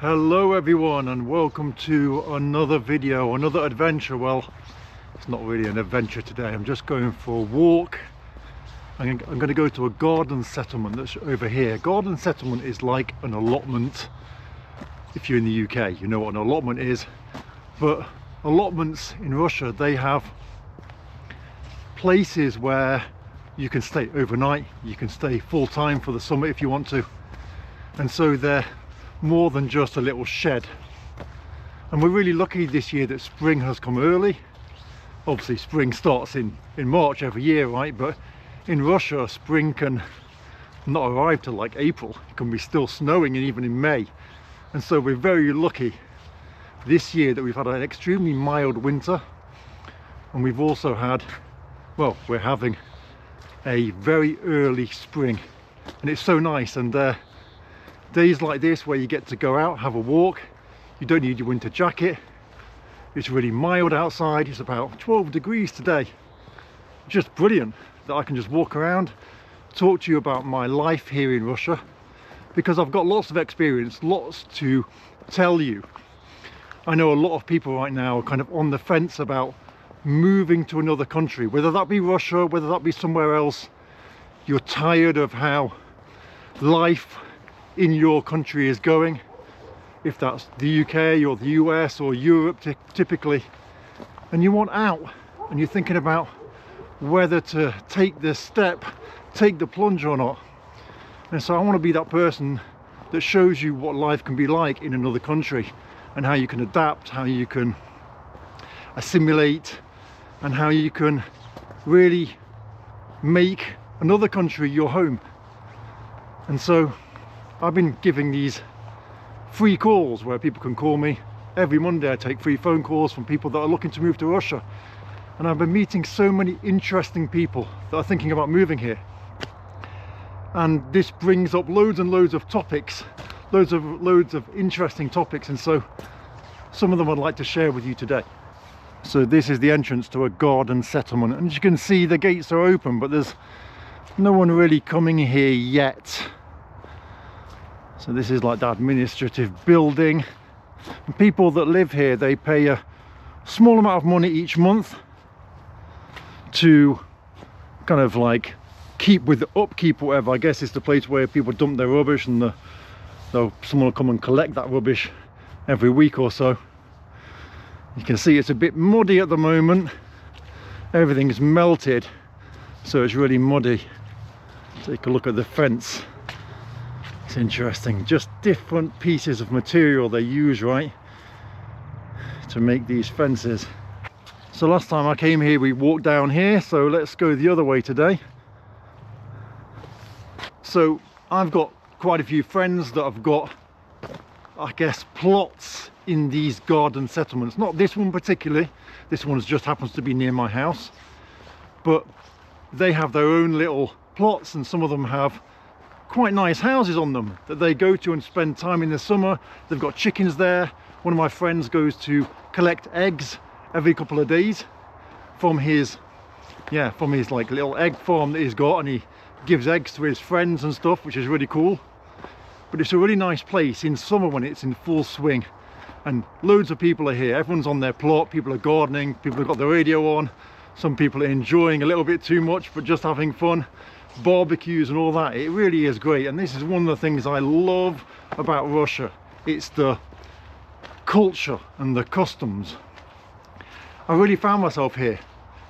Hello everyone, and welcome to another video, another adventure. Well, it's not really an adventure today. I'm just going for a walk. I'm going to go to a garden settlement that's over here. Garden settlement is like an allotment. If you're in the UK, you know what an allotment is. But allotments in Russia, they have places where you can stay overnight, you can stay full-time for the summer if you want to. And so they're more than just a little shed. And we're really lucky this year that spring has come early. Obviously spring starts in March every year, right? But in Russia, spring can not arrive till like April. It can be still snowing, and even in May. And so we're very lucky this year that we've had an extremely mild winter, and we've also had, well, we're having a very early spring, and it's so nice. And days like this where you get to go out, have a walk, you don't need your winter jacket, it's really mild outside, it's about 12 degrees today. Just brilliant that I can just walk around, talk to you about my life here in Russia, because I've got lots of experience, lots to tell you. I know a lot of people right now are kind of on the fence about moving to another country, whether that be Russia, whether that be somewhere else. You're tired of how life in your country is going, if that's the UK or the US or Europe typically, and you want out, and you're thinking about whether to take this step, take the plunge or not. And so I want to be that person that shows you what life can be like in another country, and how you can adapt, how you can assimilate, and how you can really make another country your home. And so I've been giving these free calls where people can call me. Every Monday I take free phone calls from people that are looking to move to Russia. And I've been meeting so many interesting people that are thinking about moving here. And this brings up loads and loads of topics, loads of interesting topics. And so some of them I'd like to share with you today. So this is the entrance to a garden settlement. And as you can see, the gates are open, but there's no one really coming here yet. So this is like the administrative building. And people that live here, they pay a small amount of money each month to kind of like keep with the upkeep or whatever. I guess it's the place where people dump their rubbish, and someone will come and collect that rubbish every week or so. You can see it's a bit muddy at the moment. Everything's melted, so it's really muddy. Take a look at the fence. It's interesting, just different pieces of material they use, right, to make these fences. So last time I came here we walked down here, so let's go the other way today. So I've got quite a few friends that have got, I guess, plots in these garden settlements. Not this one particularly, this one just happens to be near my house, but they have their own little plots, and some of them have quite nice houses on them that they go to and spend time in the summer. They've got chickens there. One of my friends goes to collect eggs every couple of days from his like little egg farm that he's got, and he gives eggs to his friends and stuff, which is really cool. But it's a really nice place in summer when it's in full swing, and loads of people are here. Everyone's on their plot, people are gardening, people have got the radio on, some people are enjoying a little bit too much but just having fun, barbecues and all that. It really is great, and this is one of the things I love about Russia. It's the culture and the customs. I really found myself here,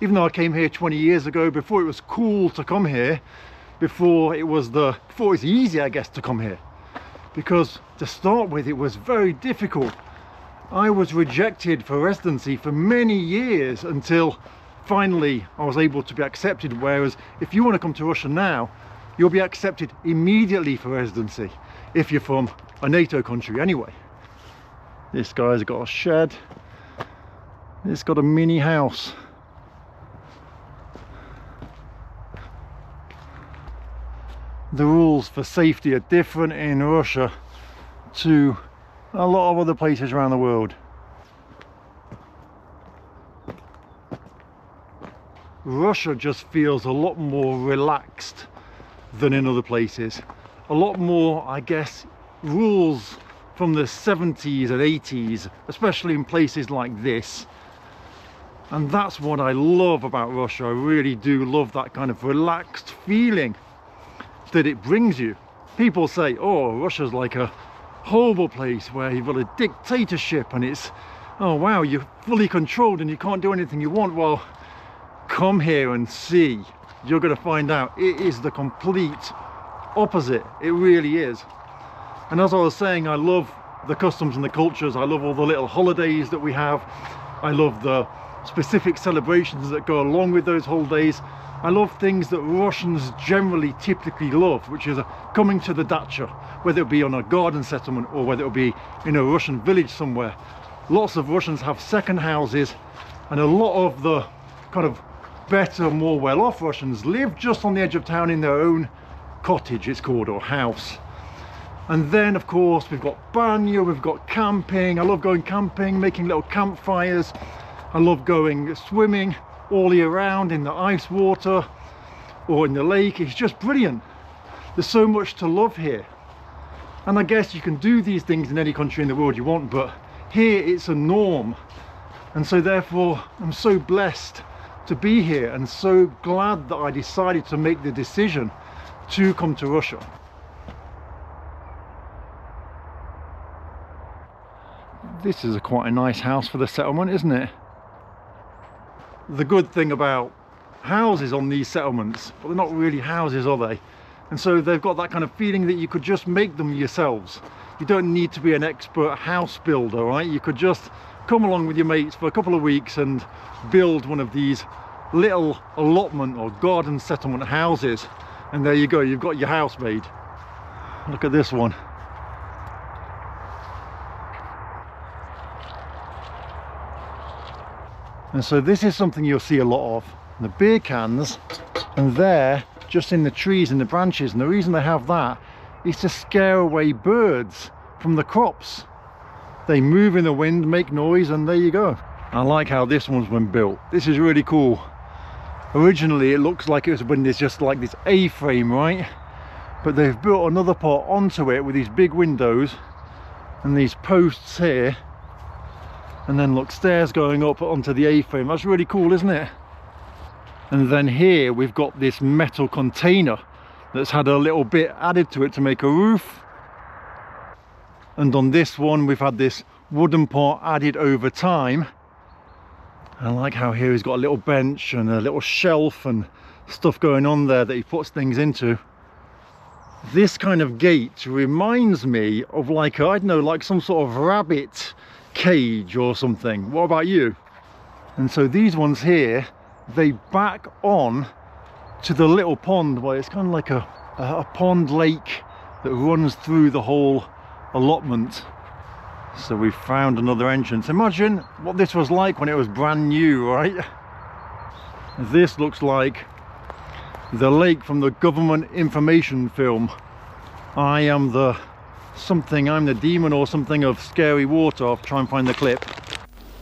even though I came here 20 years ago, before it was cool to come here, before it was easy, I guess, to come here, because to start with it was very difficult. I was rejected for residency for many years until finally I was able to be accepted, whereas if you want to come to Russia now, you'll be accepted immediately for residency if you're from a NATO country anyway. This guy's got a shed, it's got a mini house. The rules for safety are different in Russia to a lot of other places around the world. Russia just feels a lot more relaxed than in other places. a lot more, I guess, rules from the 70s and 80s, especially in places like this. And that's what I love about Russia. I really do love that kind of relaxed feeling that it brings you. People say, oh, Russia's like a horrible place where you've got a dictatorship and it's, oh wow, you're fully controlled and you can't do anything you want. Well, come here and see. You're going to find out it is the complete opposite. It really is. And as I was saying, I love the customs and the cultures. I love all the little holidays that we have. I love the specific celebrations that go along with those holidays. I love things that Russians generally typically love, which is coming to the dacha, whether it be on a garden settlement or whether it be in a Russian village somewhere. Lots of Russians have second houses, and a lot of the kind of better, more well-off Russians live just on the edge of town in their own cottage, it's called, or house. And then of course we've got banyo, we've got camping. I love going camping, making little campfires. I love going swimming all year round in the ice water or in the lake. It's just brilliant. There's so much to love here. And I guess you can do these things in any country in the world you want, but here it's a norm. And so therefore I'm so blessed to be here and so glad that I decided to make the decision to come to Russia. This is quite a nice house for the settlement, isn't it? The good thing about houses on these settlements, well, they're not really houses, are they? And so they've got that kind of feeling that you could just make them yourselves. You don't need to be an expert house builder, right? You could just come along with your mates for a couple of weeks and build one of these little allotment or garden settlement houses. And there you go, you've got your house made. Look at this one. And so this is something you'll see a lot of. The beer cans, and they're just in the trees and the branches. And the reason they have that is to scare away birds from the crops. They move in the wind, make noise, and there you go. I like how this one's been built. This is really cool. Originally it looks like it was when there's just like this A-frame, right? But they've built another part onto it with these big windows and these posts here. And then look, stairs going up onto the A-frame. That's really cool, isn't it? And then here we've got this metal container that's had a little bit added to it to make a roof. And on this one we've had this wooden part added over time. I like how here he's got a little bench and a little shelf and stuff going on there that he puts things into. This kind of gate reminds me of like, I don't know, like some sort of rabbit cage or something. What about you? And so these ones here, they back on to the little pond. Well, it's kind of like a pond lake that runs through the whole allotment. So we found another entrance. Imagine what this was like when it was brand new, right? This looks like the lake from the government information film I Am the Something, I'm the Demon or something of Scary Water. I'll try and find the clip.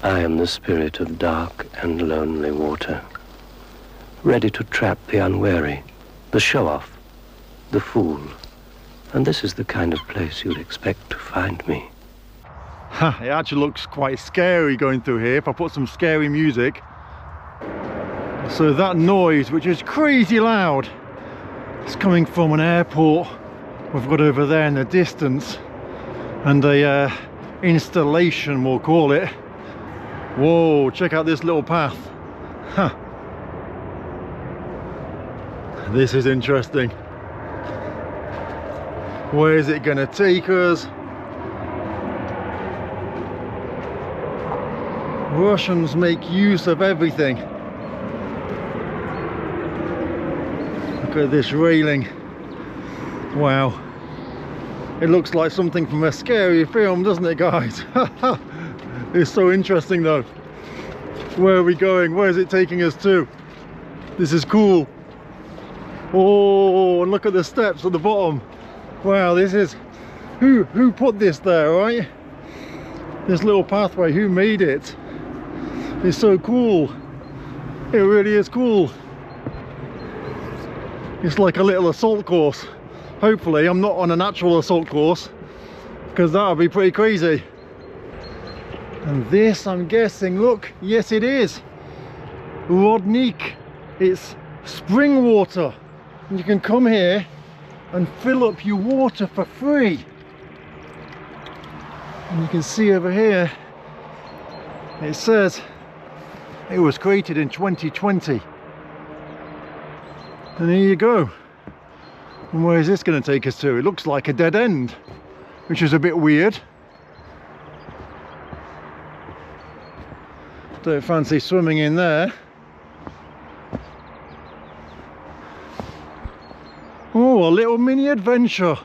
I am the spirit of dark and lonely water, ready to trap the unwary, the show-off, the fool. And this is the kind of place you'd expect to find me. It actually looks quite scary going through here if I put some scary music. So that noise, which is crazy loud, it's coming from an airport we've got over there in the distance, and a installation we'll call it. Whoa, check out this little path. Huh. This is interesting. Where is it gonna take us? Russians make use of everything. Look at this railing. Wow. It looks like something from a scary film, doesn't it, guys? It's so interesting though. Where are we going? Where is it taking us to? This is cool. Oh, and look at the steps at the bottom. Wow, this is... Who put this there, right? This little pathway, who made it? It's so cool. It really is cool. It's like a little assault course. Hopefully I'm not on an actual assault course, because that would be pretty crazy. And this, I'm guessing, look, yes it is Rodnik. It's spring water, and you can come here and fill up your water for free. And you can see over here it says it was created in 2020. And here you go. And where is this going to take us to? It looks like a dead end, which is a bit weird. Don't fancy swimming in there. Oh, a little mini adventure.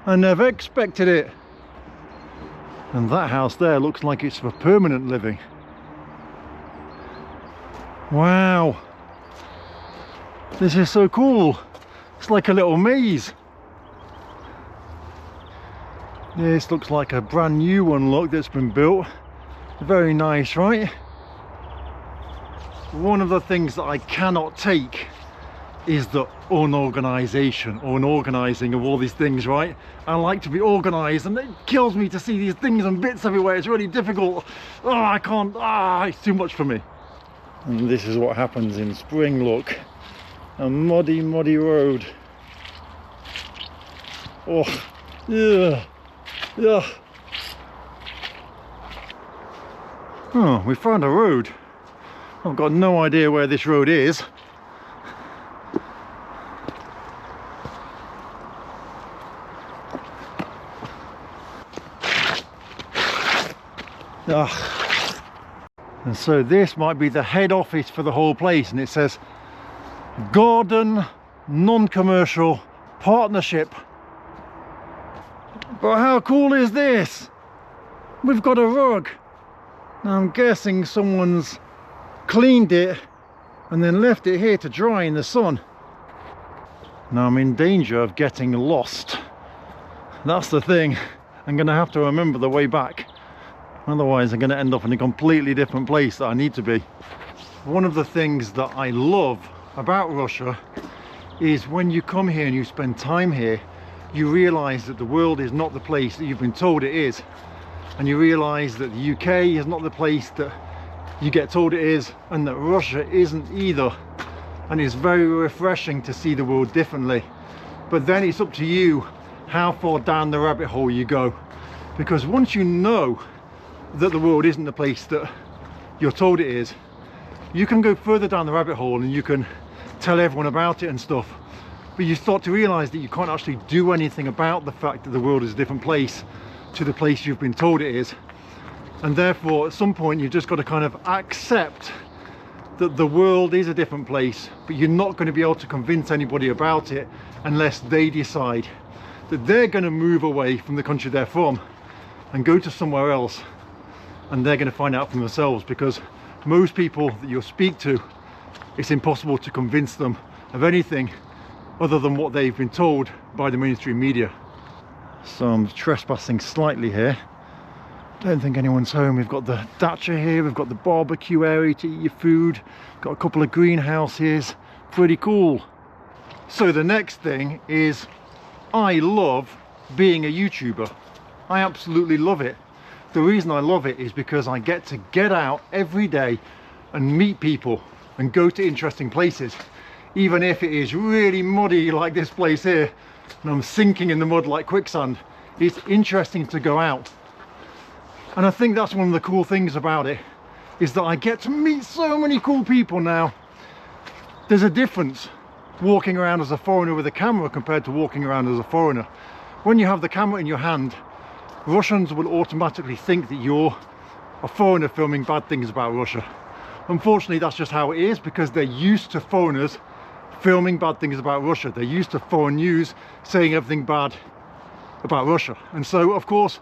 I never expected it. And that house there looks like it's for permanent living. Wow. This is so cool. It's like a little maze. This looks like a brand new one, look, that's been built. Very nice, right? One of the things that I cannot take is the unorganisation or an organising of all these things, right? I like to be organised, and it kills me to see these things and bits everywhere. It's really difficult. Oh, I can't, it's too much for me. And this is what happens in spring, look. A muddy, muddy road. Oh, yeah, yeah. Oh, we found a road. I've got no idea where this road is. And so this might be the head office for the whole place, and it says Garden Non-Commercial Partnership. But how cool is this? We've got a rug. Now I'm guessing someone's cleaned it and then left it here to dry in the sun. Now I'm in danger of getting lost. That's the thing. I'm going to have to remember the way back. Otherwise I'm going to end up in a completely different place that I need to be. One of the things that I love about Russia is when you come here and you spend time here, you realise that the world is not the place that you've been told it is. And you realise that the UK is not the place that you get told it is, and that Russia isn't either. And it's very refreshing to see the world differently. But then it's up to you how far down the rabbit hole you go. Because once you know that the world isn't the place that you're told it is, you can go further down the rabbit hole and you can tell everyone about it and stuff, but you start to realize that you can't actually do anything about the fact that the world is a different place to the place you've been told it is. And therefore at some point you've just got to kind of accept that the world is a different place, but you're not going to be able to convince anybody about it unless they decide that they're going to move away from the country they're from and go to somewhere else. And they're going to find out for themselves, because most people that you'll speak to, it's impossible to convince them of anything other than what they've been told by the mainstream media. So I'm trespassing slightly here. Don't think anyone's home. We've got the dacha here, we've got the barbecue area to eat your food, got a couple of greenhouses, pretty cool. So the next thing is, I love being a YouTuber. I absolutely love it. The reason I love it is because I get to get out every day and meet people and go to interesting places. Even if it is really muddy like this place here and I'm sinking in the mud like quicksand, it's interesting to go out. And I think that's one of the cool things about it, is that I get to meet so many cool people now. There's a difference walking around as a foreigner with a camera compared to walking around as a foreigner. When you have the camera in your hand, Russians will automatically think that you're a foreigner filming bad things about Russia. Unfortunately, that's just how it is, because they're used to foreigners filming bad things about Russia. They're used to foreign news saying everything bad about Russia. And so, of course,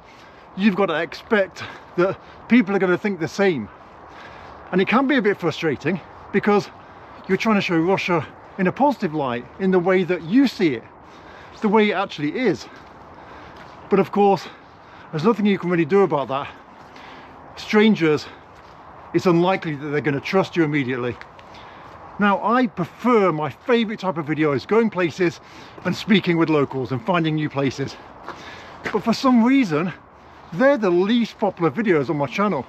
you've got to expect that people are going to think the same. And it can be a bit frustrating, because you're trying to show Russia in a positive light, in the way that you see it, the way it actually is. But of course, there's nothing you can really do about that. Strangers, it's unlikely that they're going to trust you immediately. Now, I prefer, my favorite type of video is going places and speaking with locals and finding new places. But for some reason, they're the least popular videos on my channel.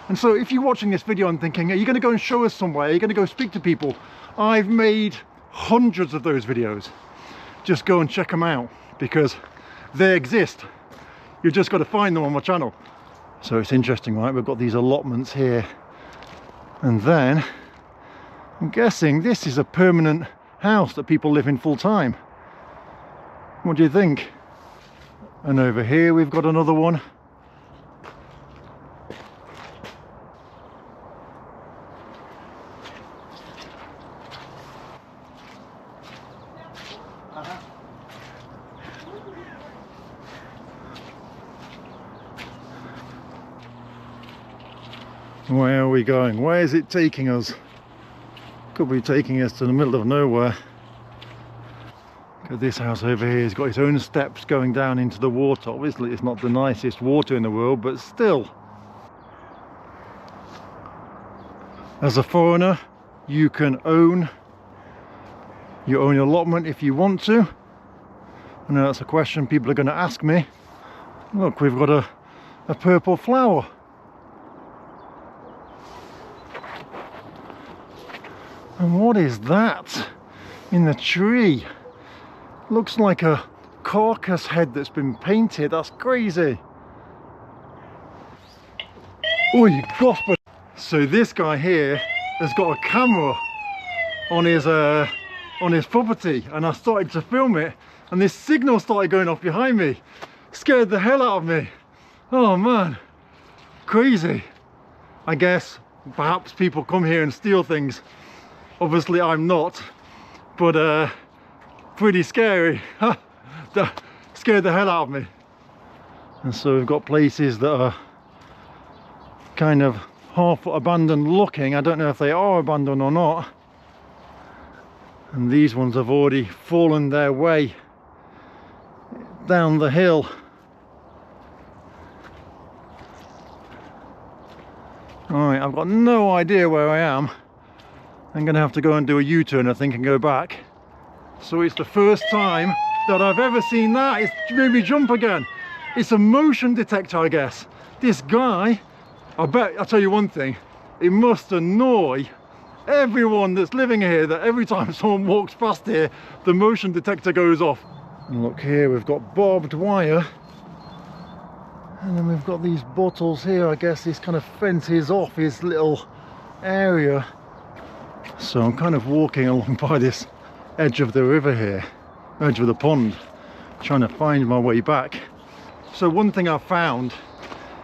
And so if you're watching this video and thinking, are you going to go and show us somewhere? Are you going to go speak to people? I've made hundreds of those videos. Just go and check them out because they exist. You've just got to find them on my channel. So it's interesting, right? We've got these allotments here. And then I'm guessing this is a permanent house that people live in full time. What do you think? And over here we've got another one. Where are we going? Where is it taking us? Could be taking us to the middle of nowhere. Because this house over here has got its own steps going down into the water. Obviously it's not the nicest water in the world, but still. As a foreigner, you can own your own allotment if you want to. I know that's a question people are going to ask me. Look, we've got a purple flower. And what is that in the tree? Looks like a carcass head that's been painted. That's crazy. Oh, you gosh. So this guy here has got a camera on his property, and I started to film it, and this signal started going off behind me. Scared the hell out of me. Oh man, crazy. I guess perhaps people come here and steal things. Obviously I'm not, but pretty scary. That scared the hell out of me. And so we've got places that are kind of half abandoned looking. I don't know if they are abandoned or not. And these ones have already fallen their way down the hill. Alright, I've got no idea where I am. I'm going to have to go and do a U-turn, I think, and go back. So it's the first time that I've ever seen that. It's made me jump again. It's a motion detector, I guess. This guy, I bet, I'll tell you one thing, it must annoy everyone that's living here that every time someone walks past here, the motion detector goes off. And look here, we've got barbed wire. And then we've got these bottles here. I guess this kind of fences off his little area. So I'm kind of walking along by this edge of the river here, edge of the pond, trying to find my way back. So one thing I've found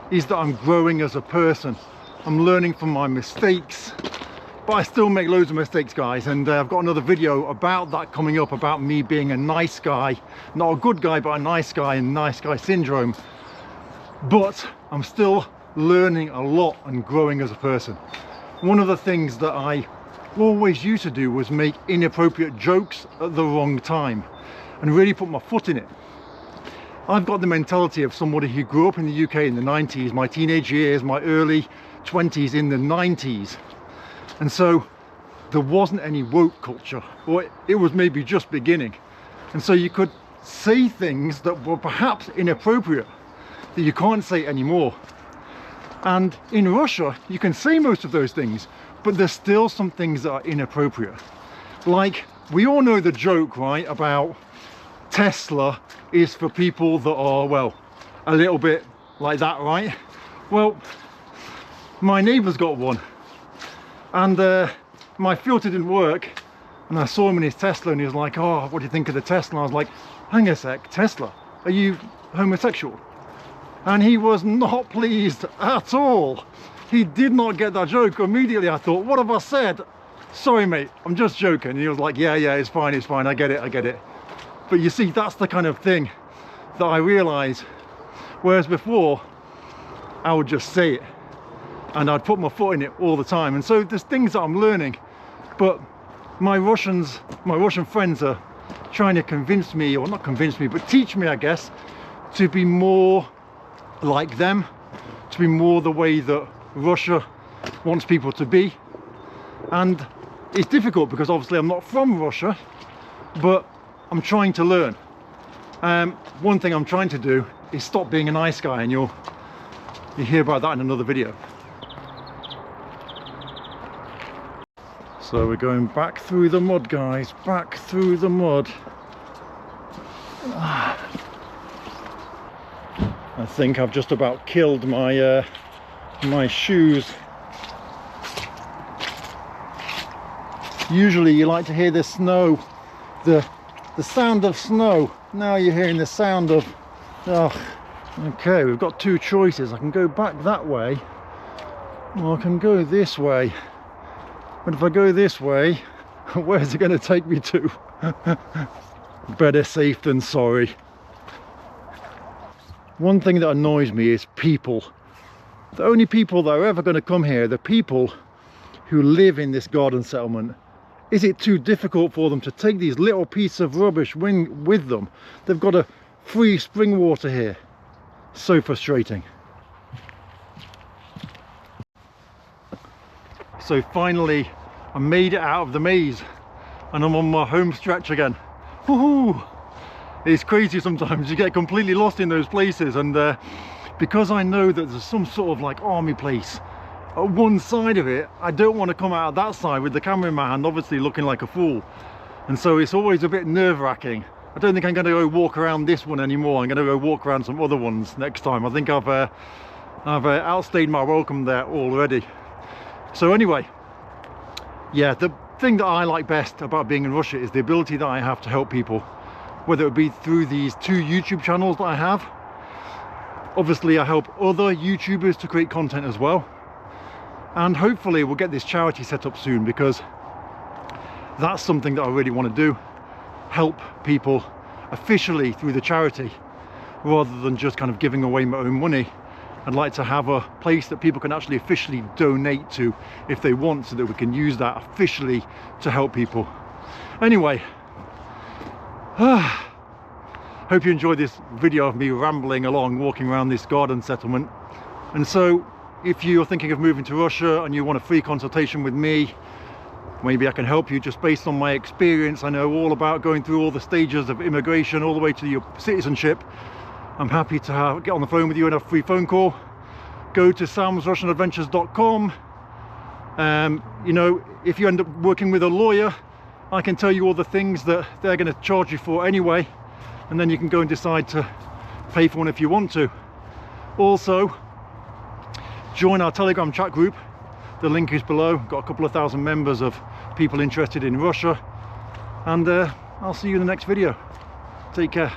is that I'm growing as a person. I'm learning from my mistakes, but I still make loads of mistakes, guys, and I've got another video about that coming up, about me being a nice guy, not a good guy, but a nice guy, and nice guy syndrome. But I'm still learning a lot and growing as a person. One of the things that I always used to do was make inappropriate jokes at the wrong time and really put my foot in it. I've got the mentality of somebody who grew up in the UK in the 90s, my teenage years, my early 20s in the 90s. And so there wasn't any woke culture, or it was maybe just beginning. And so you could say things that were perhaps inappropriate that you can't say anymore. And in Russia, you can say most of those things, but there's still some things that are inappropriate. Like, we all know the joke, right, about Tesla is for people that are, well, a little bit like that, right? Well, my neighbour's got one, and my filter didn't work, and I saw him in his Tesla, and he was like, oh, what do you think of the Tesla? And I was like, hang a sec, Tesla, are you homosexual? And he was not pleased at all. He did not get that joke. Immediately I thought, what have I said? Sorry mate, I'm just joking. And he was like, yeah, it's fine, I get it. But you see, that's the kind of thing that I realise. Whereas before, I would just say it, and I'd put my foot in it all the time. And so there's things that I'm learning, but my Russian friends are trying to convince me, or not convince me, but teach me, I guess, to be more like them, to be more the way that Russia wants people to be. And it's difficult because obviously I'm not from Russia, but I'm trying to learn. One thing I'm trying to do is stop being a nice guy, and you'll hear about that in another video. So we're going back through the mud, guys, back through the mud. I think I've just about killed my my shoes. Usually you like to hear the snow, the sound of snow. Now you're hearing the sound of, okay, we've got two choices. I can go back that way, or I can go this way. But if I go this way, where's it going to take me to? Better safe than sorry. One thing that annoys me is people. The only people that are ever going to come here are the people who live in this garden settlement. Is it too difficult for them to take these little pieces of rubbish with them? They've got a free spring water here. So frustrating. So finally I made it out of the maze and I'm on my home stretch again. Woohoo! It's crazy sometimes, you get completely lost in those places, and because I know that there's some sort of like army place at one side of it, I don't want to come out that side with the camera in my hand, obviously looking like a fool. And so it's always a bit nerve-wracking. I don't think I'm going to go walk around this one anymore. I'm going to go walk around some other ones next time. I think I've outstayed my welcome there already. So anyway, yeah, the thing that I like best about being in Russia is the ability that I have to help people, whether it be through these two YouTube channels that I have. Obviously I help other YouTubers to create content as well, and hopefully we'll get this charity set up soon, because that's something that I really want to do, help people officially through the charity rather than just kind of giving away my own money. I'd like to have a place that people can actually officially donate to if they want, so that we can use that officially to help people. Anyway, hope you enjoyed this video of me rambling along, walking around this garden settlement. And so if you're thinking of moving to Russia and you want a free consultation with me, maybe I can help you just based on my experience. I know all about going through all the stages of immigration all the way to your citizenship. I'm happy to get on the phone with you and have a free phone call. Go to samsrussianadventures.com. You know, if you end up working with a lawyer, I can tell you all the things that they're going to charge you for anyway, and then you can go and decide to pay for one if you want to. Also, join our Telegram chat group. The link is below. Got a couple of thousand members of people interested in Russia, and I'll see you in the next video. Take care.